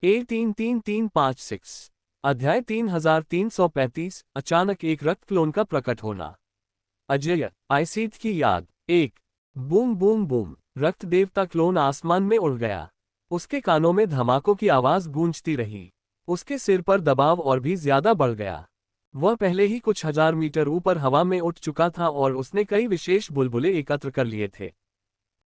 A3335 अध्याय 3335 अचानक एक रक्त क्लोन का प्रकट होना। अजय आइसीथ की याद। एक बूम बूम बूम, रक्त देवता क्लोन आसमान में उड़ गया। उसके कानों में धमाकों की आवाज गूंजती रही। उसके सिर पर दबाव और भी ज्यादा बढ़ गया। वह पहले ही कुछ हजार मीटर ऊपर हवा में उठ चुका था और उसने कई विशेष बुलबुले एकत्र कर लिए थे।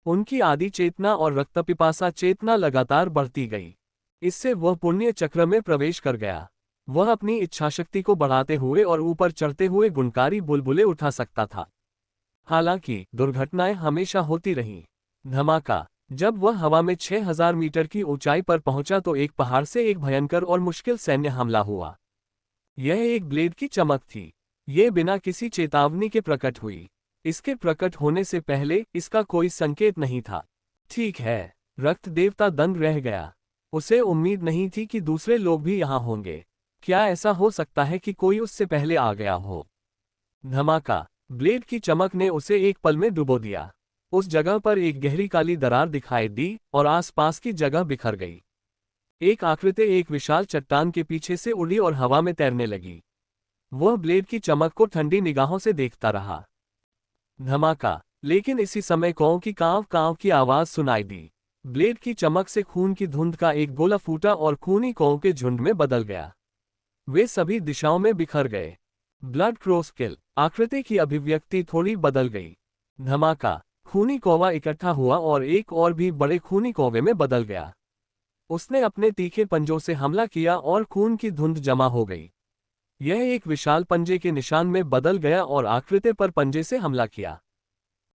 उनकी आदि चेतना और रक्तपिपासा चेतना लगातार बढ़ती गई। इससे वह पुण्य चक्र में प्रवेश कर गया। वह अपनी इच्छाशक्ति को बढ़ाते हुए और ऊपर चढ़ते हुए गुणकारी बुलबुले उठा सकता था। हालांकि दुर्घटनाएं हमेशा होती रहीं। धमाका। जब वह हवा में 6000 मीटर की ऊंचाई पर पहुंचा तो एक पहाड़ से एक भयंकर और मुश्किल सैन्य हमला हुआ। यह एक ब्लेड की चमक थी। ये बिना किसी चेतावनी के प्रकट हुई। इसके प्रकट होने से पहले इसका कोई संकेत नहीं था। ठीक है, रक्त देवता दंग रह गया। उसे उम्मीद नहीं थी कि दूसरे लोग भी यहाँ होंगे। क्या ऐसा हो सकता है कि कोई उससे पहले आ गया हो? धमाका। ब्लेड की चमक ने उसे एक पल में डुबो दिया। उस जगह पर एक गहरी काली दरार दिखाई दी और आसपास की जगह बिखर गई। एक आकृति एक विशाल चट्टान के पीछे से उड़ी और हवा में तैरने लगी। वह ब्लेड की चमक को ठंडी निगाहों से देखता रहा। धमाका। लेकिन इसी समय कौ की आवाज सुनाई दी। ब्लेड की चमक से खून की धुंध का एक गोला फूटा और खूनी कौ के झुंड में बदल गया। वे सभी दिशाओं में बिखर गए। ब्लड क्रॉस किल। आकृति की अभिव्यक्ति थोड़ी बदल गई। धमाका। खूनी कौवा इकट्ठा हुआ और एक और भी बड़े खूनी कौवे में बदल गया। उसने अपने तीखे पंजों से हमला किया और खून की धुंध जमा हो गई। यह एक विशाल पंजे के निशान में बदल गया और आकृति पर पंजे से हमला किया।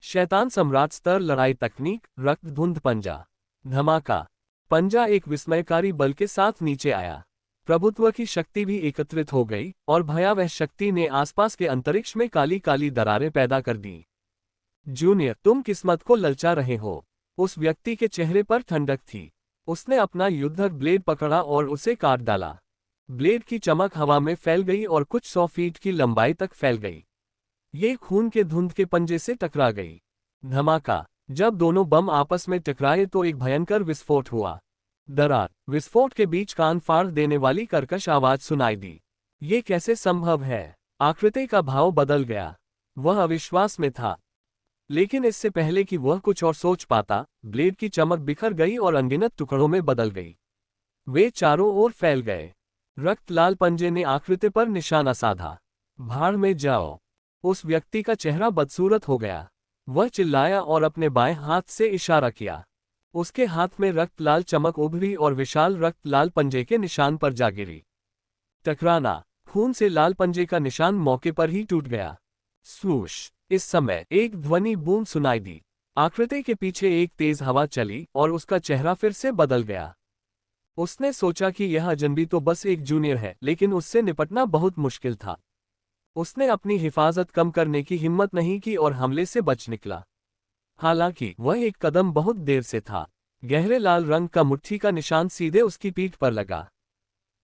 शैतान सम्राट स्तर लड़ाई तकनीक रक्त धुंध पंजा। धमाका। पंजा एक विस्मयकारी बल के साथ नीचे आया। प्रभुत्व की शक्ति भी एकत्रित हो गई और भयावह शक्ति ने आसपास के अंतरिक्ष में काली काली दरारें पैदा कर दी। जूनियर, तुम किस्मत को ललचा रहे हो। उस व्यक्ति के चेहरे पर ठंडक थी। उसने अपना युद्धक ब्लेड पकड़ा और उसे काट डाला। ब्लेड की चमक हवा में फैल गई और कुछ 100 फीट की लंबाई तक फैल गई। ये खून के धुंध के पंजे से टकरा गई। धमाका। जब दोनों बम आपस में टकराए तो एक भयंकर विस्फोट हुआ। दरार विस्फोट के बीच कान फाड़ देने वाली कर्कश आवाज सुनाई दी। ये कैसे संभव है? आकृति का भाव बदल गया। वह अविश्वास में था। लेकिन इससे पहले कि वह कुछ और सोच पाता, ब्लेड की चमक बिखर गई और अनगिनत टुकड़ों में बदल गई। वे चारों ओर फैल गए। रक्त लाल पंजे ने आकृति पर निशाना साधा। भाड़ में जाओ। उस व्यक्ति का चेहरा बदसूरत हो गया। वह चिल्लाया और अपने बाएं हाथ से इशारा किया। उसके हाथ में रक्त लाल चमक उभरी और विशाल रक्त लाल पंजे के निशान पर जा गिरी। टकराना। खून से लाल पंजे का निशान मौके पर ही टूट गया। स्वूश। इस समय एक ध्वनि बूम सुनाई दी। आकृति के पीछे एक तेज हवा चली और उसका चेहरा फिर से बदल गया। उसने सोचा कि यह अजनबी तो बस एक जूनियर है, लेकिन उससे निपटना बहुत मुश्किल था। उसने अपनी हिफाजत कम करने की हिम्मत नहीं की और हमले से बच निकला। हालांकि वह एक कदम बहुत देर से था। गहरे लाल रंग का मुट्ठी का निशान सीधे उसकी पीठ पर लगा।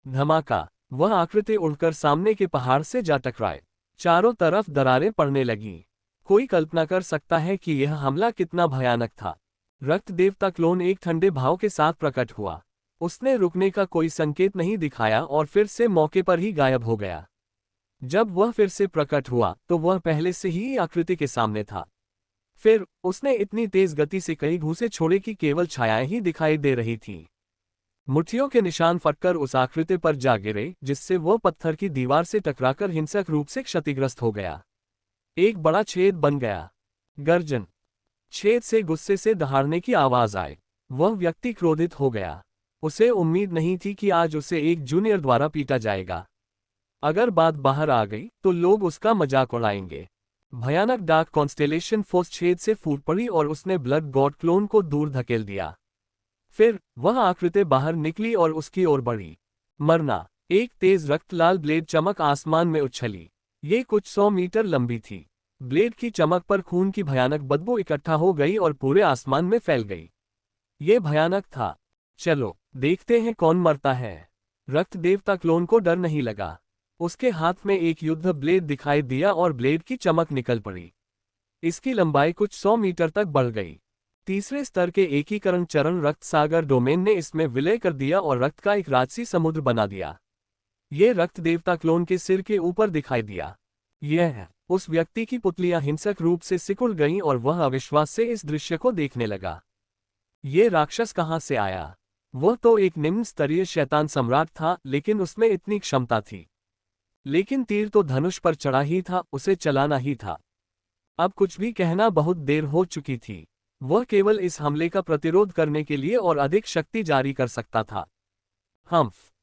धमाका। वह आकृति उड़कर सामने के पहाड़ से जा टकराए। चारों तरफ दरारें पड़ने लगीं। कोई कल्पना कर सकता है कि यह हमला कितना भयानक था। रक्त देवता क्लोन एक ठंडे भाव के साथ प्रकट हुआ। उसने रुकने का कोई संकेत नहीं दिखाया और फिर से मौके पर ही गायब हो गया। जब वह फिर से प्रकट हुआ तो वह पहले से ही आकृति के सामने था। फिर उसने इतनी तेज गति से कई घूंसे छोड़े कि केवल छायाएं ही दिखाई दे रही थीं। मुट्ठियों के निशान फटकर उस आकृति पर जा गिरे, जिससे वह पत्थर की दीवार से टकराकर हिंसक रूप से क्षतिग्रस्त हो गया। एक बड़ा छेद बन गया। गर्जन। छेद से गुस्से से दहाड़ने की आवाज आई। वह व्यक्ति क्रोधित हो गया। उसे उम्मीद नहीं थी कि आज उसे एक जूनियर द्वारा पीटा जाएगा। अगर बात बाहर आ गई तो लोग उसका मजाक उड़ाएंगे। भयानक डार्क कॉन्स्टेलेशन फोर्स छेद से फूट पड़ी और उसने ब्लड गॉड क्लोन को दूर धकेल दिया। फिर वह आकृति बाहर निकली और उसकी ओर बढ़ी। मरना। एक तेज रक्त लाल ब्लेड चमक आसमान में उछली। ये कुछ 100 मीटर लंबी थी। ब्लेड की चमक पर खून की भयानक बदबू इकट्ठा हो गई और पूरे आसमान में फैल गई। ये भयानक था। चलो देखते हैं कौन मरता है। रक्त देवता क्लोन को डर नहीं लगा। उसके हाथ में एक युद्ध ब्लेड दिखाई दिया और ब्लेड की चमक निकल पड़ी। इसकी लंबाई कुछ 100 मीटर तक बढ़ गई। तीसरे स्तर के एकीकरण चरण रक्त सागर डोमेन ने इसमें विलय कर दिया और रक्त का एक राजसी समुद्र बना दिया। ये रक्त देवता क्लोन के सिर के ऊपर दिखाई दिया। यह उस व्यक्ति की पुतलियां हिंसक रूप से सिकुड़ गईं और वह अविश्वास से इस दृश्य को देखने लगा। ये राक्षस कहाँ से आया? वह तो एक निम्न स्तरीय शैतान सम्राट था, लेकिन उसमें इतनी क्षमता थी। लेकिन तीर तो धनुष पर चढ़ा ही था, उसे चलाना ही था। अब कुछ भी कहना बहुत देर हो चुकी थी। वह केवल इस हमले का प्रतिरोध करने के लिए और अधिक शक्ति जारी कर सकता था।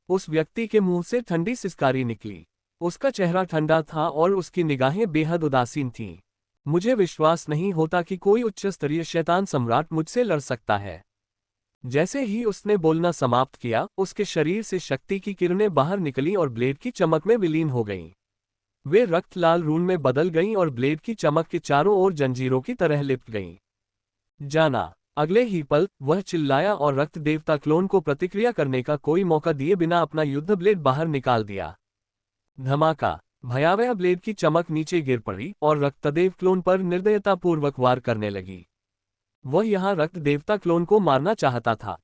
उस व्यक्ति के मुंह से ठंडी सिसकारी निकली। उसका चेहरा ठंडा था और उसकी निगाहें बेहद उदासीन थीं। मुझे विश्वास नहीं होता कि कोई उच्च स्तरीय शैतान सम्राट मुझसे लड़ सकता है। जैसे ही उसने बोलना समाप्त किया, उसके शरीर से शक्ति की किरणें बाहर निकलीं और ब्लेड की चमक में विलीन हो गईं। वे रक्त लाल रून में बदल गईं और ब्लेड की चमक के चारों ओर जंजीरों की तरह लिपट गईं। जाना। अगले ही पल वह चिल्लाया और रक्त देवता क्लोन को प्रतिक्रिया करने का कोई मौका दिए बिना अपना युद्ध ब्लेड बाहर निकाल दिया। धमाका। भयावह ब्लेड की चमक नीचे गिर पड़ी और रक्तदेव क्लोन पर निर्दयतापूर्वक वार करने लगी। वह यहाँ रक्त देवता क्लोन को मारना चाहता था।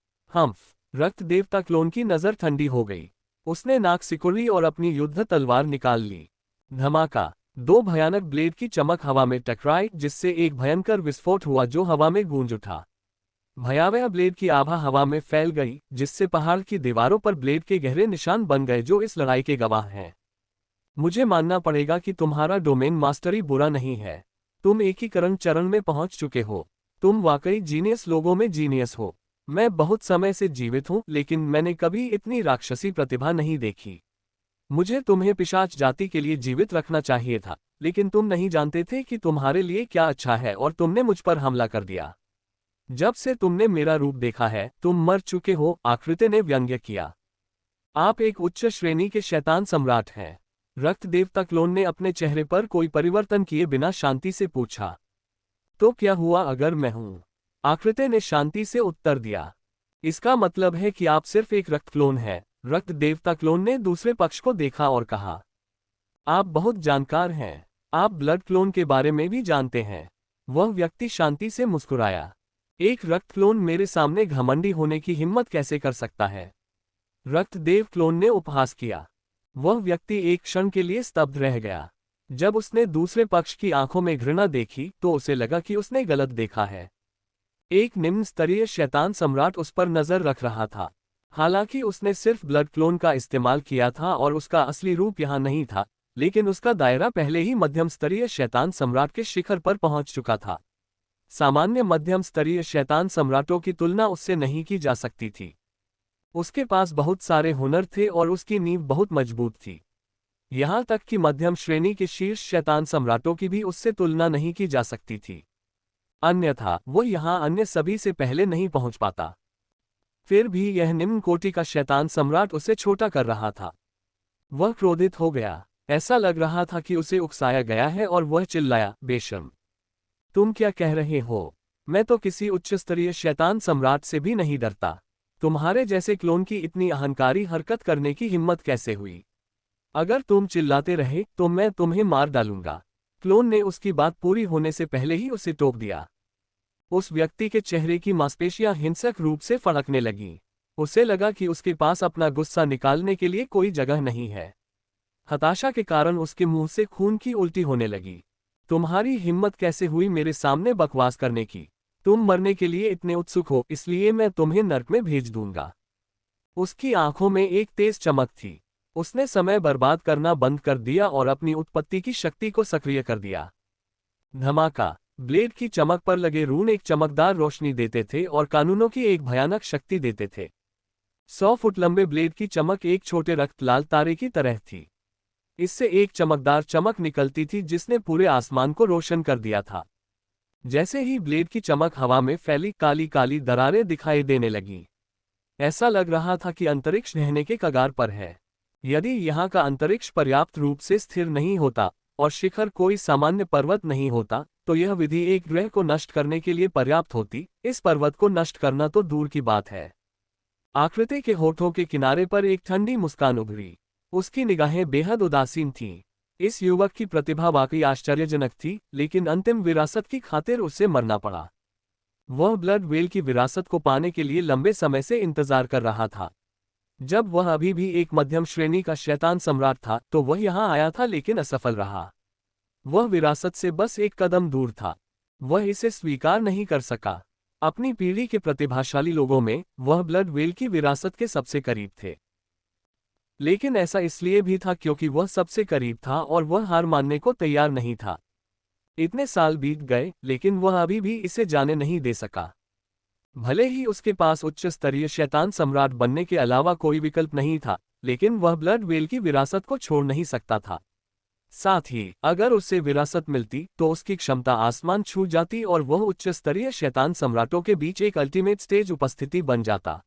रक्त देवता क्लोन की नजर ठंडी हो गई। उसने नाक सिकुड़ी और अपनी युद्ध तलवार निकाल ली। धमाका। दो भयानक ब्लेड की चमक हवा में टकराई, जिससे एक भयंकर विस्फोट हुआ जो हवा में गूंज उठा। भयावह ब्लेड की आभा हवा में फैल गई, जिससे पहाड़ की दीवारों पर ब्लेड के गहरे निशान बन गए जो इस लड़ाई के गवाह हैं। मुझे मानना पड़ेगा कि तुम्हारा डोमेन मास्टरी बुरा नहीं है। तुम एकीकरण चरण में पहुंच चुके हो। तुम वाकई जीनियस लोगों में जीनियस हो। मैं बहुत समय से जीवित हूं, लेकिन मैंने कभी इतनी राक्षसी प्रतिभा नहीं देखी। मुझे तुम्हें पिशाच जाति के लिए जीवित रखना चाहिए था, लेकिन तुम नहीं जानते थे कि तुम्हारे लिए क्या अच्छा है और तुमने मुझ पर हमला कर दिया। जब से तुमने मेरा रूप देखा है, तुम मर चुके हो, आकृति ने व्यंग्य किया। आप एक उच्च श्रेणी के शैतान सम्राट हैं। रक्त देवता क्लोन ने अपने चेहरे पर कोई परिवर्तन किए बिना शांति से पूछा। तो क्या हुआ अगर मैं हूं? आकृति ने शांति से उत्तर दिया। इसका मतलब है कि आप सिर्फ एक रक्त क्लोन हैं। रक्त देवता क्लोन ने दूसरे पक्ष को देखा और कहा, आप बहुत जानकार हैं। आप ब्लड क्लोन के बारे में भी जानते हैं। वह व्यक्ति शांति से मुस्कुराया। एक रक्त क्लोन मेरे सामने घमंडी होने की हिम्मत कैसे कर सकता है? रक्त देव क्लोन ने उपहास किया। वह व्यक्ति एक क्षण के लिए स्तब्ध रह गया। जब उसने दूसरे पक्ष की आंखों में घृणा देखी तो उसे लगा कि उसने गलत देखा है। एक निम्न स्तरीय शैतान सम्राट उस पर नजर रख रहा था। हालांकि उसने सिर्फ ब्लड क्लोन का इस्तेमाल किया था और उसका असली रूप यहाँ नहीं था, लेकिन उसका दायरा पहले ही मध्यम स्तरीय शैतान सम्राट के शिखर पर पहुंच चुका था। सामान्य मध्यम स्तरीय शैतान सम्राटों की तुलना उससे नहीं की जा सकती थी। उसके पास बहुत सारे हुनर थे और उसकी नींव बहुत मजबूत थी। यहाँ तक कि मध्यम श्रेणी के शीर्ष शैतान सम्राटों की भी उससे तुलना नहीं की जा सकती थी। अन्यथा वो यहाँ अन्य सभी से पहले नहीं पहुंच पाता। फिर भी यह निम्न कोटि का शैतान सम्राट उसे छोटा कर रहा था। वह क्रोधित हो गया। ऐसा लग रहा था कि उसे उकसाया गया है और वह चिल्लाया, बेशर्म! तुम क्या कह रहे हो? मैं तो किसी उच्च स्तरीय शैतान सम्राट से भी नहीं डरता। तुम्हारे जैसे क्लोन की इतनी अहंकारी हरकत करने की हिम्मत कैसे हुई? अगर तुम चिल्लाते रहे तो मैं तुम्हें मार डालूंगा। क्लोन ने उसकी बात पूरी होने से पहले ही उसे टोक दिया। उस व्यक्ति के चेहरे की मांसपेशियां हिंसक रूप से फड़कने लगीं। उसे लगा कि उसके पास अपना गुस्सा निकालने के लिए कोई जगह नहीं है। हताशा के कारण उसके मुंह से खून की उल्टी होने लगी। तुम्हारी हिम्मत कैसे हुई मेरे सामने बकवास करने की? तुम मरने के लिए इतने उत्सुक हो, इसलिए मैं तुम्हें नर्क में भेज दूंगा। उसकी आंखों में एक तेज चमक थी। उसने समय बर्बाद करना बंद कर दिया और अपनी उत्पत्ति की शक्ति को सक्रिय कर दिया। धमाका। ब्लेड की चमक पर लगे रून एक चमकदार रोशनी देते थे और कानूनों की एक भयानक शक्ति देते थे। 100 फुट लंबे ब्लेड की चमक एक छोटे रक्त लाल तारे की तरह थी। इससे एक चमकदार चमक निकलती थी जिसने पूरे आसमान को रोशन कर दिया था। जैसे ही ब्लेड की चमक हवा में फैली, काली काली दरारें दिखाई देने लगीं। ऐसा लग रहा था कि अंतरिक्ष ढहने के कगार पर है। यदि यहाँ का अंतरिक्ष पर्याप्त रूप से स्थिर नहीं होता और शिखर कोई सामान्य पर्वत नहीं होता, तो यह विधि एक ग्रह को नष्ट करने के लिए पर्याप्त होती। इस पर्वत को नष्ट करना तो दूर की बात है। आकृति के होठों के किनारे पर एक ठंडी मुस्कान उभरी। उसकी निगाहें बेहद उदासीन थीं। इस युवक की प्रतिभा वाकई आश्चर्यजनक थी, लेकिन अंतिम विरासत की खातिर उसे मरना पड़ा। वह ब्लड वेल की विरासत को पाने के लिए लंबे समय से इंतजार कर रहा था। जब वह अभी भी एक मध्यम श्रेणी का शैतान सम्राट था तो वह यहाँ आया था, लेकिन असफल रहा। वह विरासत से बस एक कदम दूर था। वह इसे स्वीकार नहीं कर सका। अपनी पीढ़ी के प्रतिभाशाली लोगों में वह ब्लड वेल की विरासत के सबसे करीब थे। लेकिन ऐसा इसलिए भी था क्योंकि वह सबसे करीब था और वह हार मानने को तैयार नहीं था। इतने साल बीत गए, लेकिन वह अभी भी इसे जाने नहीं दे सका। भले ही उसके पास उच्च स्तरीय शैतान सम्राट बनने के अलावा कोई विकल्प नहीं था, लेकिन वह ब्लड वेल की विरासत को छोड़ नहीं सकता था। साथ ही अगर उसे विरासत मिलती तो उसकी क्षमता आसमान छू जाती और वह उच्च स्तरीय शैतान सम्राटों के बीच एक अल्टीमेट स्टेज उपस्थिति बन जाता।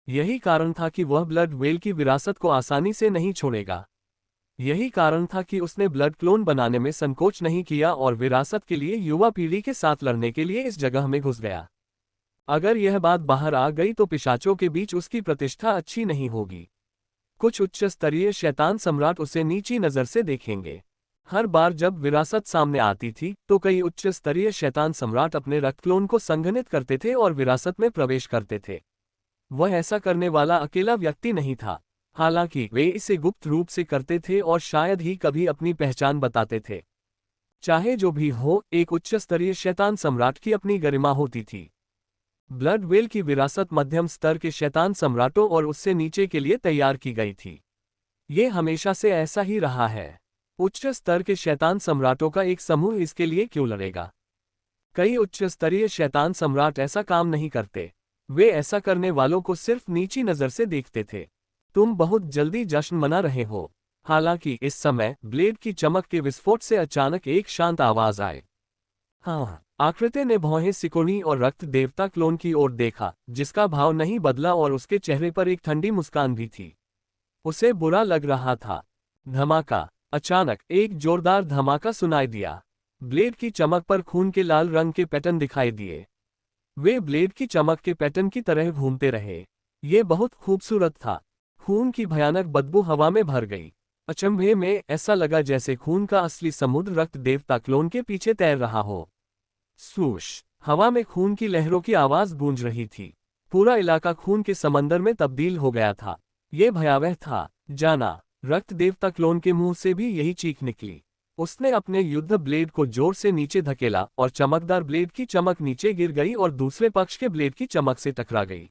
यही कारण था कि वह ब्लड वेल की विरासत को आसानी से नहीं छोड़ेगा। यही कारण था कि उसने ब्लड क्लोन बनाने में संकोच नहीं किया और विरासत के लिए युवा पीढ़ी के साथ लड़ने के लिए इस जगह में घुस गया। अगर यह बात बाहर आ गई तो पिशाचों के बीच उसकी प्रतिष्ठा अच्छी नहीं होगी। कुछ उच्च स्तरीय शैतान सम्राट उसे नीची नज़र से देखेंगे। हर बार जब विरासत सामने आती थी तो कई उच्च स्तरीय शैतान सम्राट अपने रक्त क्लोन को संघनित करते थे और विरासत में प्रवेश करते थे। वह ऐसा करने वाला अकेला व्यक्ति नहीं था। हालांकि वे इसे गुप्त रूप से करते थे और शायद ही कभी अपनी पहचान बताते थे। चाहे जो भी हो, एक उच्च स्तरीय शैतान सम्राट की अपनी गरिमा होती थी। ब्लड वेल की विरासत मध्यम स्तर के शैतान सम्राटों और उससे नीचे के लिए तैयार की गई थी। ये हमेशा से ऐसा ही रहा है। उच्च स्तर के शैतान सम्राटों का एक समूह इसके लिए क्यों लड़ेगा? कई उच्च स्तरीय शैतान सम्राट ऐसा काम नहीं करते। वे ऐसा करने वालों को सिर्फ नीची नज़र से देखते थे। तुम बहुत जल्दी जश्न मना रहे हो। हालांकि इस समय ब्लेड की चमक के विस्फोट से अचानक एक शांत आवाज आए। हाँ, आकृति ने भौहें सिकुड़ी और रक्त देवता क्लोन की ओर देखा, जिसका भाव नहीं बदला और उसके चेहरे पर एक ठंडी मुस्कान भी थी। उसे बुरा लग रहा था। धमाका! अचानक एक जोरदार धमाका सुनाई दिया। ब्लेड की चमक पर खून के लाल रंग के पैटर्न दिखाई दिए। वे ब्लेड की चमक के पैटर्न की तरह घूमते रहे। ये बहुत खूबसूरत था। खून की भयानक बदबू हवा में भर गई। अचंभे में ऐसा लगा जैसे खून का असली समुद्र रक्त देवता क्लोन के पीछे तैर रहा हो। स्वूश! हवा में खून की लहरों की आवाज गूंज रही थी। पूरा इलाका खून के समंदर में तब्दील हो गया था। ये भयावह था। जाना! रक्त देवता क्लोन के मुंह से भी यही चीख निकली। उसने अपने युद्ध ब्लेड को जोर से नीचे धकेला और चमकदार ब्लेड की चमक नीचे गिर गई और दूसरे पक्ष के ब्लेड की चमक से टकरा गई।